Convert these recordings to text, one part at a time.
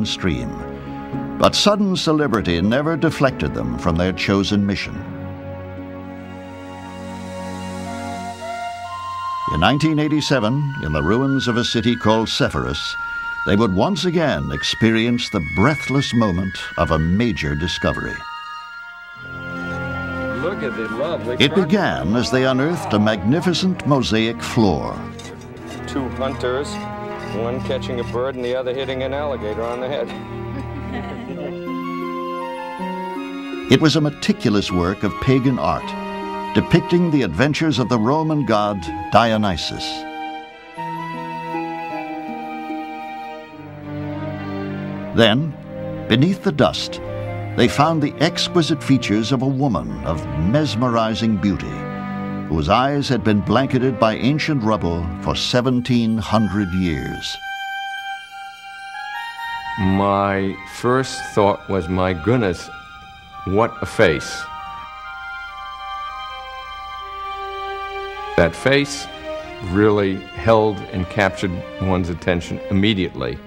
stream. But sudden celebrity never deflected them from their chosen mission. In 1987, in the ruins of a city called Sepphoris, they would once again experience the breathless moment of a major discovery. Look at the lovely It began as they unearthed a magnificent mosaic floor. two hunters, one catching a bird and the other hitting an alligator on the head. It was a meticulous work of pagan art, depicting the adventures of the Roman god Dionysus. Then, beneath the dust, they found the exquisite features of a woman of mesmerizing beauty, whose eyes had been blanketed by ancient rubble for 1,700 years. My first thought was, my goodness, what a face. That face really held and captured one's attention immediately.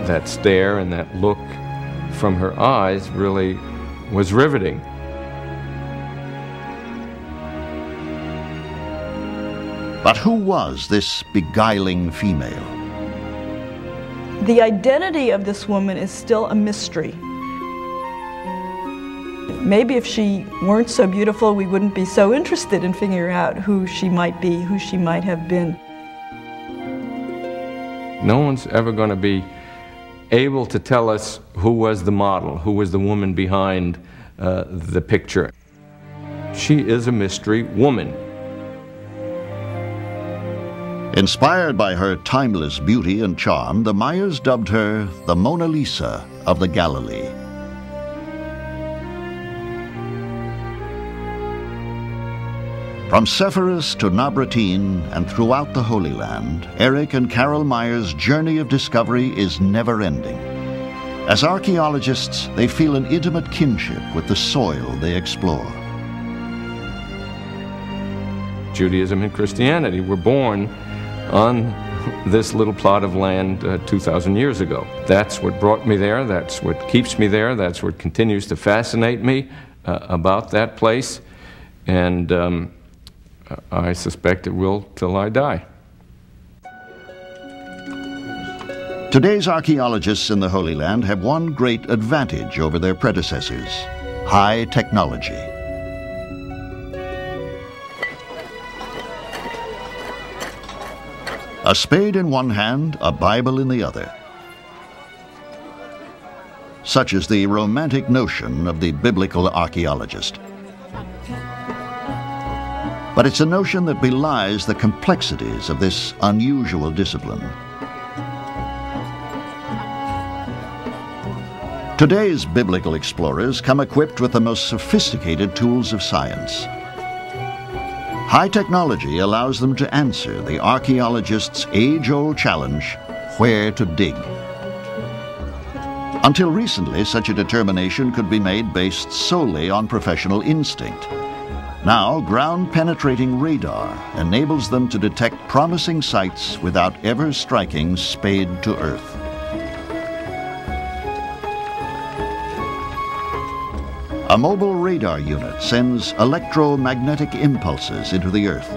That stare and that look from her eyes really was riveting. But who was this beguiling female? The identity of this woman is still a mystery. Maybe if she weren't so beautiful, we wouldn't be so interested in figuring out who she might be, who she might have been. No one's ever going to be able to tell us who was the model, who was the woman behind the picture. She is a mystery woman. Inspired by her timeless beauty and charm, the Mayas dubbed her the Mona Lisa of the Galilee. From Sepphoris to Nabratin and throughout the Holy Land, Eric and Carol Meyer's journey of discovery is never-ending. As archaeologists, they feel an intimate kinship with the soil they explore. Judaism and Christianity were born on this little plot of land 2,000 years ago. That's what brought me there, that's what keeps me there, that's what continues to fascinate me about that place, and I suspect it will till I die. Today's archaeologists in the Holy Land have one great advantage over their predecessors: high technology. A spade in one hand, a Bible in the other. Such is the romantic notion of the biblical archaeologist. But it's a notion that belies the complexities of this unusual discipline. Today's biblical explorers come equipped with the most sophisticated tools of science. High technology allows them to answer the archaeologist's age-old challenge, where to dig. Until recently, such a determination could be made based solely on professional instinct. Now, ground-penetrating radar enables them to detect promising sites without ever striking spade to earth. A mobile radar unit sends electromagnetic impulses into the earth.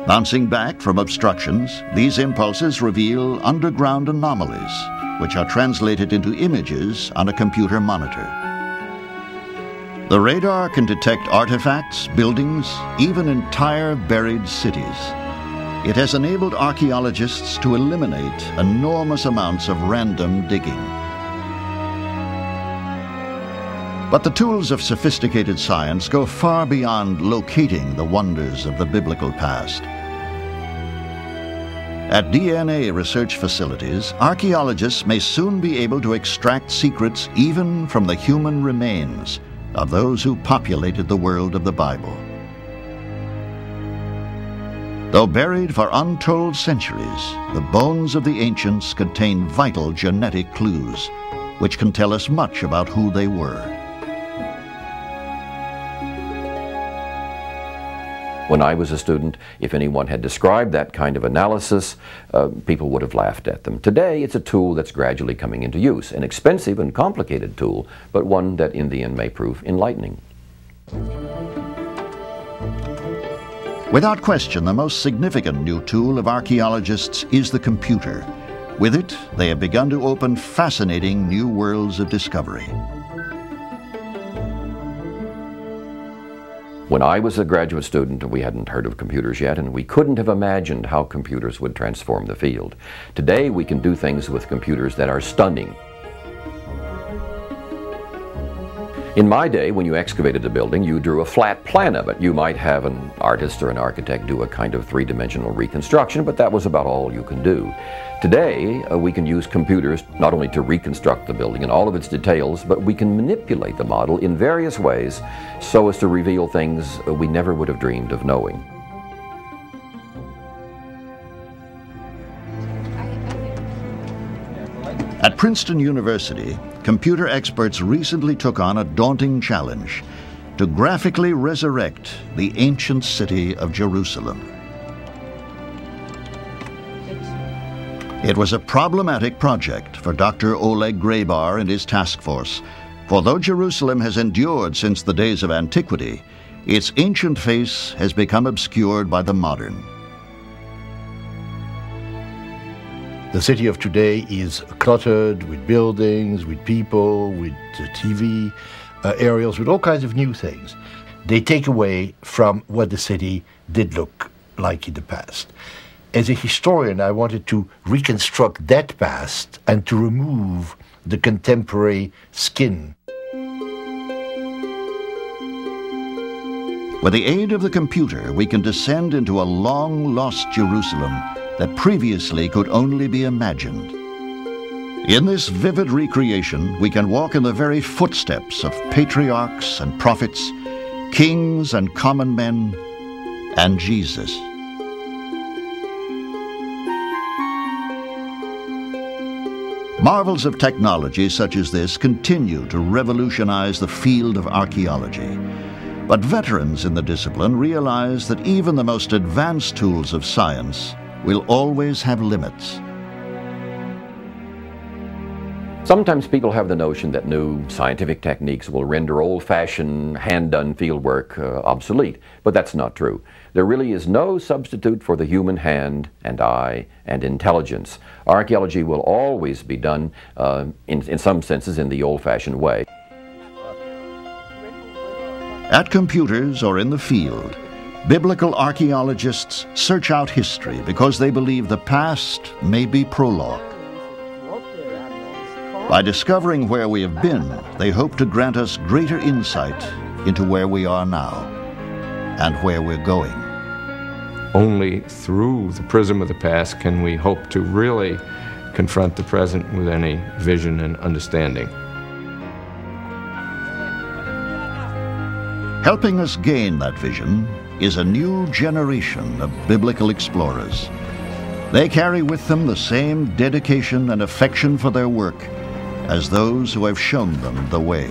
Bouncing back from obstructions, these impulses reveal underground anomalies, which are translated into images on a computer monitor. The radar can detect artifacts, buildings, even entire buried cities. It has enabled archaeologists to eliminate enormous amounts of random digging. But the tools of sophisticated science go far beyond locating the wonders of the biblical past. At DNA research facilities, archaeologists may soon be able to extract secrets even from the human remains of those who populated the world of the Bible. Though buried for untold centuries, the bones of the ancients contain vital genetic clues, which can tell us much about who they were. When I was a student, if anyone had described that kind of analysis, people would have laughed at them. Today, it's a tool that's gradually coming into use, an expensive and complicated tool, but one that in the end may prove enlightening. Without question, the most significant new tool of archaeologists is the computer. With it, they have begun to open fascinating new worlds of discovery. When I was a graduate student, we hadn't heard of computers yet, and we couldn't have imagined how computers would transform the field. Today, we can do things with computers that are stunning. In my day, when you excavated a building, you drew a flat plan of it. You might have an artist or an architect do a kind of three-dimensional reconstruction, but that was about all you can do. Today, we can use computers not only to reconstruct the building in all of its details, but we can manipulate the model in various ways so as to reveal things we never would have dreamed of knowing. At Princeton University, computer experts recently took on a daunting challenge: to graphically resurrect the ancient city of Jerusalem. It was a problematic project for Dr. Oleg Grabar and his task force, for though Jerusalem has endured since the days of antiquity, its ancient face has become obscured by the modern. The city of today is cluttered with buildings, with people, with TV aerials, with all kinds of new things. They take away from what the city did look like in the past. As a historian, I wanted to reconstruct that past and to remove the contemporary skin. With the aid of the computer, we can descend into a long-lost Jerusalem that previously could only be imagined. In this vivid recreation, we can walk in the very footsteps of patriarchs and prophets, kings and common men, and Jesus. Marvels of technology such as this continue to revolutionize the field of archaeology. But veterans in the discipline realize that even the most advanced tools of science will always have limits. Sometimes people have the notion that new scientific techniques will render old-fashioned, hand-done fieldwork obsolete, but that's not true. There really is no substitute for the human hand and eye and intelligence. Archaeology will always be done, in some senses, in the old-fashioned way. At computers or in the field, biblical archaeologists search out history because they believe the past may be prologue. By discovering where we have been, they hope to grant us greater insight into where we are now and where we're going. Only through the prism of the past can we hope to really confront the present with any vision and understanding. Helping us gain that vision is a new generation of biblical explorers. They carry with them the same dedication and affection for their work as those who have shown them the way.